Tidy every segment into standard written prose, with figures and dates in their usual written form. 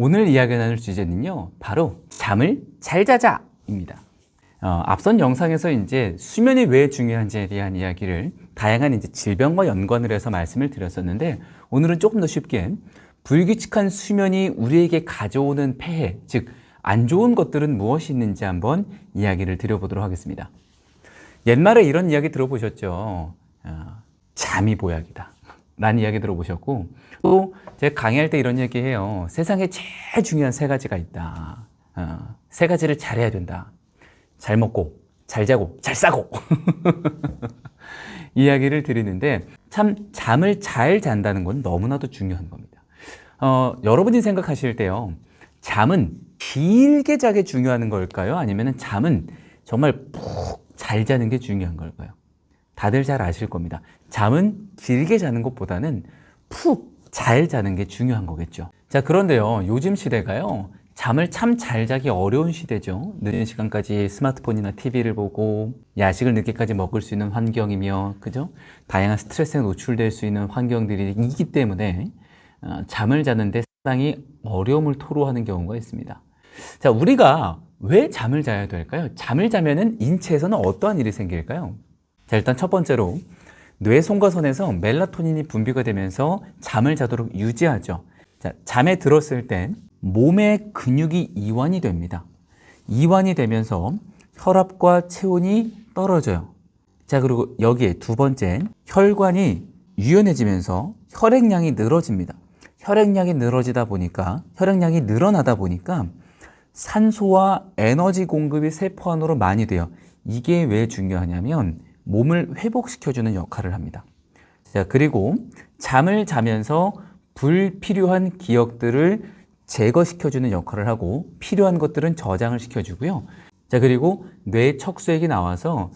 오늘 이야기 나눌 주제는요, 바로 잠을 잘 자자입니다. 앞선 영상에서 이제 수면이 왜 중요한지에 대한 이야기를 다양한 이제 질병과 연관을 해서 말씀을 드렸었는데, 오늘은 조금 더 쉽게 불규칙한 수면이 우리에게 가져오는 폐해, 즉 안 좋은 것들은 무엇이 있는지 한번 이야기를 드려보도록 하겠습니다. 옛말에 이런 이야기 들어보셨죠? 잠이 보약이다 라는 이야기 들어보셨고, 또 제가 강의할 때 이런 얘기 해요. 세상에 제일 중요한 세 가지가 있다. 세 가지를 잘해야 된다. 잘 먹고, 잘 자고, 잘 싸고. 이야기를 드리는데, 참 잠을 잘 잔다는 건 너무나도 중요한 겁니다. 여러분이 생각하실 때요, 잠은 길게 자게 중요한 걸까요? 아니면 잠은 정말 푹 잘 자는 게 중요한 걸까요? 다들 잘 아실 겁니다. 잠은 길게 자는 것보다는 푹 잘 자는 게 중요한 거겠죠. 자, 그런데요, 요즘 시대가요, 잠을 참 잘 자기 어려운 시대죠. 늦은 시간까지 스마트폰이나 TV를 보고 야식을 늦게까지 먹을 수 있는 환경이며, 그죠? 다양한 스트레스에 노출될 수 있는 환경들이 있기 때문에 잠을 자는데 상당히 어려움을 토로하는 경우가 있습니다. 자, 우리가 왜 잠을 자야 될까요? 잠을 자면은 인체에서는 어떠한 일이 생길까요? 자, 일단 첫 번째로 뇌 송과선에서 멜라토닌이 분비가 되면서 잠을 자도록 유지하죠. 자, 잠에 들었을 땐 몸의 근육이 이완이 됩니다. 이완이 되면서 혈압과 체온이 떨어져요. 자, 그리고 여기에 두 번째, 혈관이 유연해지면서 혈액량이 늘어집니다. 혈액량이 늘어나다 보니까 산소와 에너지 공급이 세포 안으로 많이 돼요. 이게 왜 중요하냐면 몸을 회복시켜주는 역할을 합니다. 자, 그리고 잠을 자면서 불필요한 기억들을 제거시켜주는 역할을 하고 필요한 것들은 저장을 시켜주고요. 자, 그리고 뇌 척수액이 나와서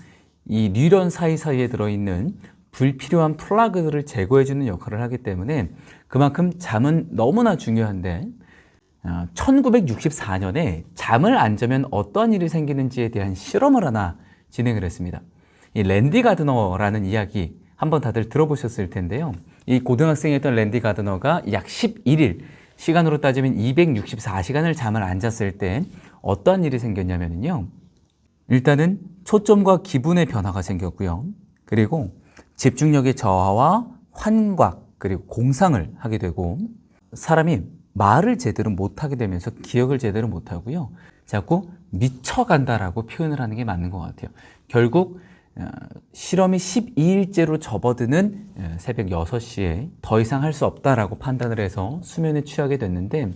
이 뉴런 사이사이에 들어있는 불필요한 플라그들을 제거해주는 역할을 하기 때문에 그만큼 잠은 너무나 중요한데, 1964년에 잠을 안 자면 어떤 일이 생기는지에 대한 실험을 하나 진행을 했습니다. 이 랜디 가드너라는 이야기 한번 다들 들어보셨을 텐데요. 이 고등학생이었던 랜디 가드너가 약 11일, 시간으로 따지면 264시간을 잠을 안 잤을 때 어떠한 일이 생겼냐면요. 일단은 초점과 기분의 변화가 생겼고요. 그리고 집중력의 저하와 환각, 그리고 공상을 하게 되고, 사람이 말을 제대로 못하게 되면서 기억을 제대로 못하고요. 자꾸 미쳐간다라고 표현을 하는 게 맞는 것 같아요. 결국 실험이 12일째로 접어드는 새벽 6시에 더 이상 할 수 없다라고 판단을 해서 수면에 취하게 됐는데,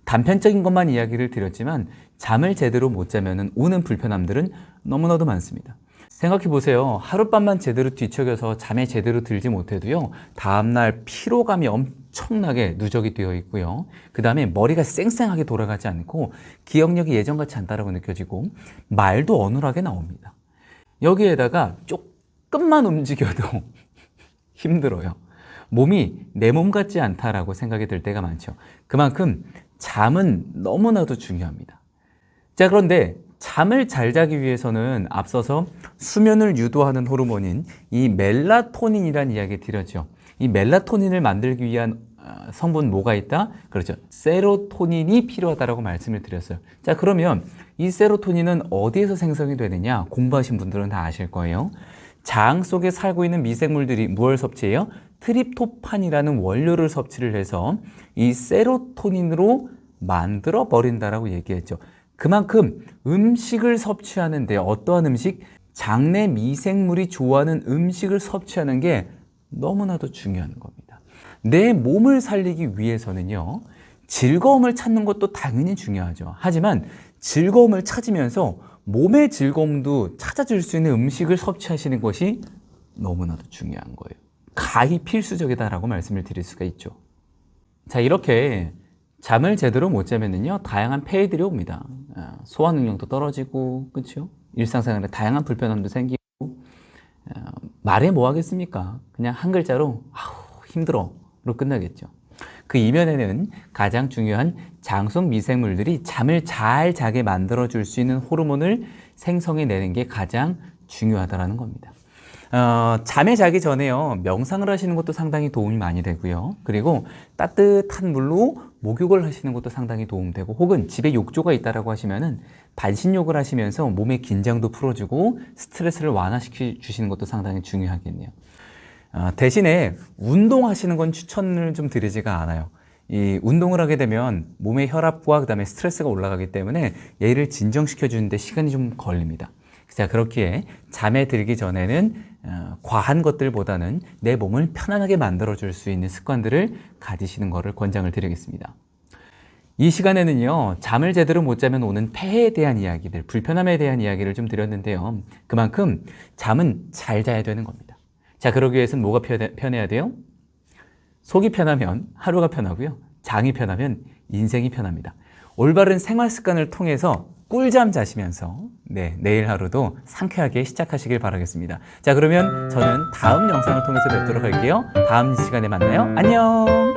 단편적인 것만 이야기를 드렸지만 잠을 제대로 못 자면 오는 불편함들은 너무나도 많습니다. 생각해 보세요. 하룻밤만 제대로 뒤척여서 잠에 제대로 들지 못해도요, 다음날 피로감이 엄청나게 누적이 되어 있고요. 그 다음에 머리가 쌩쌩하게 돌아가지 않고 기억력이 예전같이 않다라고 느껴지고 말도 어눌하게 나옵니다. 여기에다가 조금만 움직여도 힘들어요. 몸이 내 몸 같지 않다라고 생각이 들 때가 많죠. 그만큼 잠은 너무나도 중요합니다. 자, 그런데 잠을 잘 자기 위해서는 앞서서 수면을 유도하는 호르몬인 이 멜라토닌이라는 이야기 드렸죠. 이 멜라토닌을 만들기 위한 성분 뭐가 있다? 그렇죠. 세로토닌이 필요하다라고 말씀을 드렸어요. 자, 그러면 이 세로토닌은 어디에서 생성이 되느냐? 공부하신 분들은 다 아실 거예요. 장 속에 살고 있는 미생물들이 무엇을 섭취해요? 트립토판이라는 원료를 섭취를 해서 이 세로토닌으로 만들어 버린다라고 얘기했죠. 그만큼 음식을 섭취하는데, 어떠한 음식? 장내 미생물이 좋아하는 음식을 섭취하는 게 너무나도 중요한 겁니다. 내 몸을 살리기 위해서는요, 즐거움을 찾는 것도 당연히 중요하죠. 하지만 즐거움을 찾으면서 몸의 즐거움도 찾아줄 수 있는 음식을 섭취하시는 것이 너무나도 중요한 거예요. 가히 필수적이다라고 말씀을 드릴 수가 있죠. 자, 이렇게 잠을 제대로 못 자면은요, 다양한 폐해들이 옵니다. 소화 능력도 떨어지고, 그렇죠? 일상생활에 다양한 불편함도 생기고, 말해 뭐 하겠습니까? 그냥 한 글자로 아우 힘들어로 끝나겠죠. 그 이면에는 가장 중요한 장 속 미생물들이 잠을 잘 자게 만들어 줄 수 있는 호르몬을 생성해내는 게 가장 중요하다는 겁니다. 잠에 자기 전에요, 명상을 하시는 것도 상당히 도움이 많이 되고요. 그리고 따뜻한 물로 목욕을 하시는 것도 상당히 도움되고, 혹은 집에 욕조가 있다라고 하시면은 반신욕을 하시면서 몸의 긴장도 풀어주고 스트레스를 완화시켜 주시는 것도 상당히 중요하겠네요. 대신에 운동하시는 건 추천을 좀 드리지가 않아요. 이 운동을 하게 되면 몸의 혈압과 그다음에 스트레스가 올라가기 때문에 얘를 진정시켜 주는데 시간이 좀 걸립니다. 자, 그렇기에 잠에 들기 전에는 과한 것들보다는 내 몸을 편안하게 만들어 줄 수 있는 습관들을 가지시는 것을 권장을 드리겠습니다. 이 시간에는요, 잠을 제대로 못 자면 오는 폐해에 대한 이야기들, 불편함에 대한 이야기를 좀 드렸는데요. 그만큼 잠은 잘 자야 되는 겁니다. 자, 그러기 위해서는 뭐가 편해야 돼요? 속이 편하면 하루가 편하고요. 장이 편하면 인생이 편합니다. 올바른 생활 습관을 통해서 꿀잠 자시면서 내일 하루도 상쾌하게 시작하시길 바라겠습니다. 자, 그러면 저는 다음 영상을 통해서 뵙도록 할게요. 다음 시간에 만나요. 안녕!